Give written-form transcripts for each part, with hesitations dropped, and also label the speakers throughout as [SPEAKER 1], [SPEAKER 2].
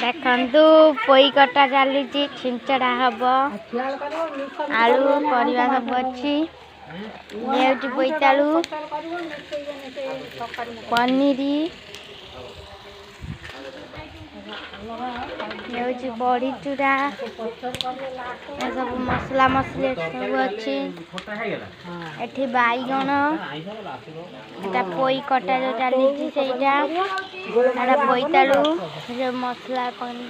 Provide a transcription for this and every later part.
[SPEAKER 1] देखु पोई कटा चली छिंचड़ा हम आलू परिवा सब अच्छी ये बोईतालू पनीर ये बड़ी चूड़ा सब मसला मसली सब अच्छी एठी बैगण एटा पोई कटा जो चली से बोईतालू जो मसला पड़ी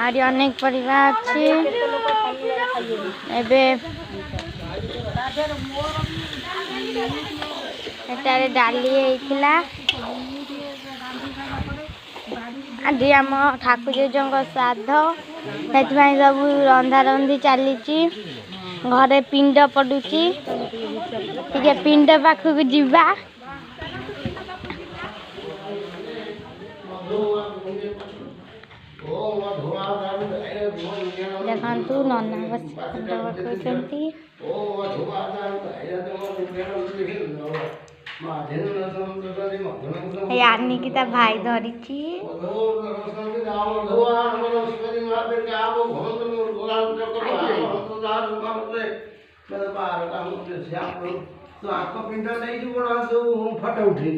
[SPEAKER 1] आरी अनेक परिवा अच्छी एबे एटारे डाली होइतिला आज आम ठाकुर श्राद्ध से सब रंधा रंधी चली घरे पिंड पड़ुची पिंड पाखक जीवा देखु नना बस पिंड यानी की ता भाई धरी
[SPEAKER 2] तो आपको पिंडा नहीं फटा उठी